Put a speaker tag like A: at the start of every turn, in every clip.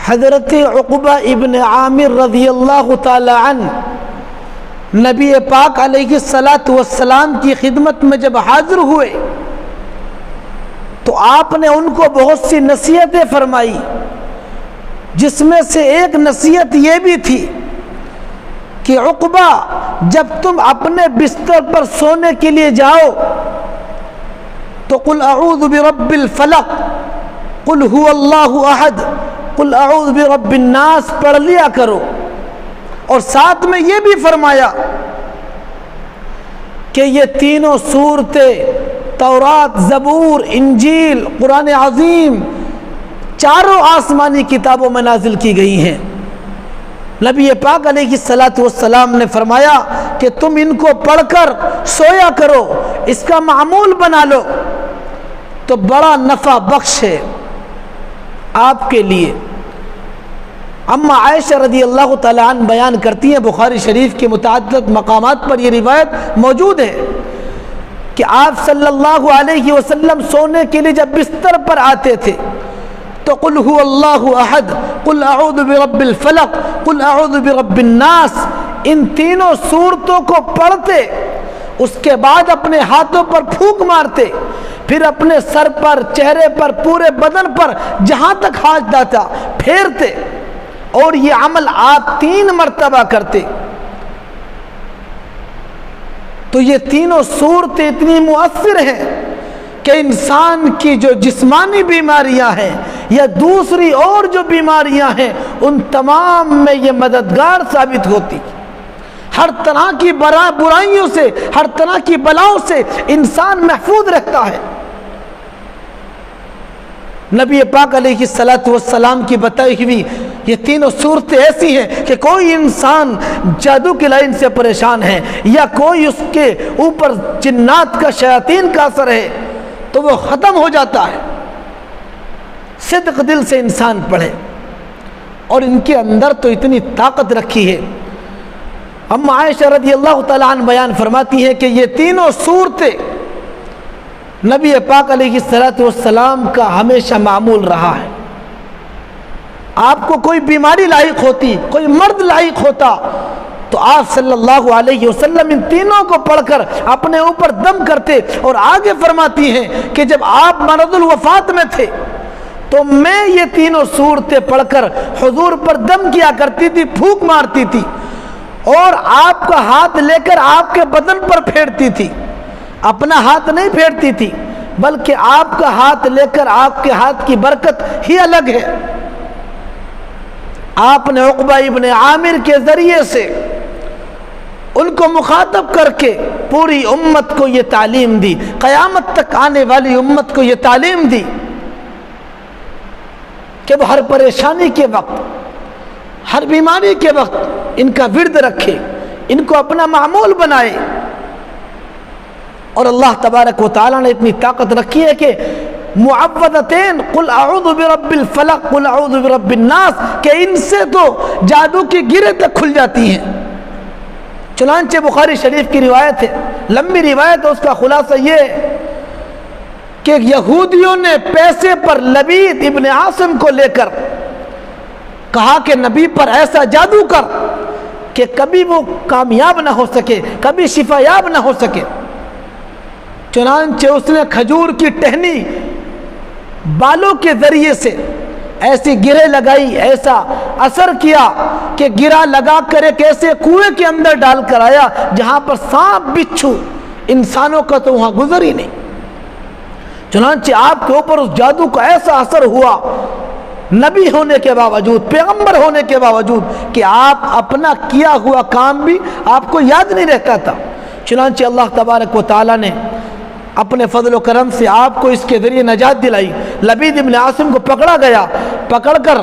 A: حضرت عقبہ ابن عامر رضی اللہ تعالی عنہ نبی پاک علیہ الصلاۃ والسلام کی خدمت میں جب حاضر ہوئے تو آپ نے ان کو بہت سی نصیحتیں فرمائی، جس میں سے ایک نصیحت یہ بھی تھی کہ عقبہ جب تم اپنے بستر پر سونے کے لیے جاؤ تو قل اعوذ برب الفلق، قل هو اللہ احد، قل اعوذ برب الناس پڑھ لیا کرو۔ اور ساتھ میں یہ بھی فرمایا کہ یہ تینوں سورتیں تورات، زبور، انجیل، قرآن عظیم چاروں آسمانی کتابوں میں نازل کی گئی ہیں۔ نبی پاک علیہ الصلاۃ والسلام نے فرمایا کہ تم ان کو پڑھ کر سویا کرو، اس کا معمول بنا لو تو بڑا نفع بخش ہے آپ کے لیے۔ اما عائشہ رضی اللہ تعالی عنہ بیان کرتی ہیں، بخاری شریف کے متعدد مقامات پر یہ روایت موجود ہے کہ آپ صلی اللہ علیہ وسلم سونے کے لیے جب بستر پر آتے تھے تو قل هو اللہ احد، قل اعوذ برب الفلق، قل اعوذ برب الناس، ان تینوں سورتوں کو پڑھتے، اس کے بعد اپنے ہاتھوں پر پھونک مارتے، پھر اپنے سر پر، چہرے پر، پورے بدن پر جہاں تک ہاتھ جاتا پھیرتے، اور یہ عمل آپ 3 مرتبہ کرتے۔ تو یہ تینوں صورتیں اتنی مؤثر ہیں کہ انسان کی جو جسمانی بیماریاں ہیں یا دوسری اور جو بیماریاں ہیں ان تمام میں یہ مددگار ثابت ہوتی، ہر طرح کی برائیوں سے، ہر طرح کی بلاؤں سے انسان محفوظ رہتا ہے۔ نبی پاک علیہ الصلاۃ والسلام کی بتائی ہوئی یہ تینوں صورتیں ایسی ہیں کہ کوئی انسان جادو کی لائن سے پریشان ہے یا کوئی اس کے اوپر جنات کا، شیاطین کا اثر ہے تو وہ ختم ہو جاتا ہے۔ صدق دل سے انسان پڑھے، اور ان کے اندر تو اتنی طاقت رکھی ہے۔ اما عائشہ رضی اللہ تعالیٰ عنہ بیان فرماتی ہے کہ یہ تینوں صورتیں نبی پاک علیہ الصلاۃ والسلام کا ہمیشہ معمول رہا ہے۔ آپ کو کوئی بیماری لاحق ہوتی، کوئی مرض لاحق ہوتا تو آپ صلی اللہ علیہ وسلم ان تینوں کو پڑھ کر اپنے اوپر دم کرتے، اور آگے فرماتی ہیں کہ جب آپ مرض الوفات میں تھے تو میں یہ تینوں صورتیں پڑھ کر حضور پر دم کیا کرتی تھی، پھونک مارتی تھی، اور آپ کا ہاتھ لے کر آپ کے بدن پر پھیرتی تھی، اپنا ہاتھ نہیں پھیرتی تھی بلکہ آپ کا ہاتھ لے کر، آپ کے ہاتھ کی برکت ہی الگ ہے۔ آپ نے عقبہ ابن عامر کے ذریعے سے ان کو مخاطب کر کے پوری امت کو یہ تعلیم دی، قیامت تک آنے والی امت کو یہ تعلیم دی کہ وہ ہر پریشانی کے وقت، ہر بیماری کے وقت ان کا ورد رکھے، ان کو اپنا معمول بنائے۔ اور اللہ تبارک و تعالیٰ نے اتنی طاقت رکھی ہے کہ معوذتین، قل اعوذ برب الفلق، قل اعوذ برب الناس، کہ ان سے تو جادو کی گرہیں تک کھل جاتی ہیں۔ چنانچہ بخاری شریف کی روایت ہے، لمبی روایت ہے، اس کا خلاصہ یہ ہے کہ یہودیوں نے پیسے پر لبید ابن عاصم کو لے کر کہا کہ نبی پر ایسا جادو کر کہ کبھی وہ کامیاب نہ ہو سکے، کبھی شفا یاب نہ ہو سکے۔ چنانچہ اس نے کھجور کی ٹہنی بالوں کے ذریعے سے ایسی گرہ لگائی، ایسا اثر کیا کہ گرہ لگا کر ایک ایسے کنویں کے اندر ڈال کر آیا جہاں پر سانپ بچھو انسانوں کا تو وہاں گزر ہی نہیں۔ چنانچہ آپ کے اوپر اس جادو کا ایسا اثر ہوا، نبی ہونے کے باوجود، پیغمبر ہونے کے باوجود، کہ آپ اپنا کیا ہوا کام بھی آپ کو یاد نہیں رہتا تھا۔ چنانچہ اللہ تبارک و تعالیٰ نے اپنے فضل و کرم سے آپ کو اس کے ذریعے نجات دلائی۔ لبید ابن عاصم کو پکڑا گیا، پکڑ کر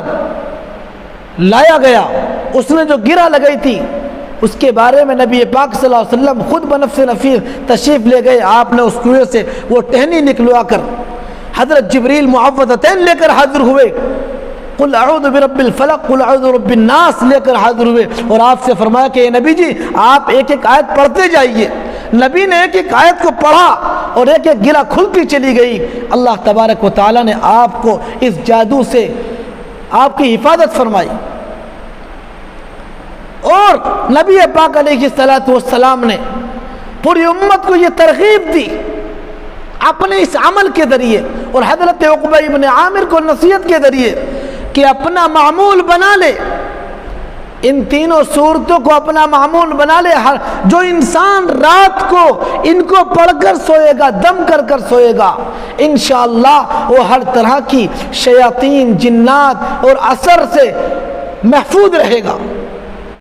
A: لایا گیا، اس نے جو گرہ لگائی تھی اس کے بارے میں نبی پاک صلی اللہ علیہ وسلم خود بنفس نفیر تشریف لے گئے۔ آپ نے اس کنویں سے وہ ٹہنی نکلوا کر حضرت جبریل معوذتین لے کر حاضر ہوئے، قل اعوذ برب الفلق، قل اعوذ برب الناس لے کر حاضر ہوئے، اور آپ سے فرمایا کہ اے نبی جی آپ ایک ایک آیت پڑھتے جائیے۔ نبی نے ایک ایک آیت کو پڑھا اور ایک ایک گرہ کھلتی چلی گئی۔ اللہ تبارک و تعالیٰ نے آپ کو اس جادو سے آپ کی حفاظت فرمائی۔ اور نبی پاک علیہ السلام نے پوری امت کو یہ ترغیب دی اپنے اس عمل کے ذریعے، اور حضرت عقبہ ابن عامر کو نصیحت کے ذریعے کہ اپنا معمول بنا لے، ان تینوں صورتوں کو اپنا معمول بنا لے۔ جو انسان رات کو ان کو پڑھ کر سوئے گا، دم کر کر سوئے گا، انشاءاللہ وہ ہر طرح کی شیاطین، جنات اور اثر سے محفوظ رہے گا۔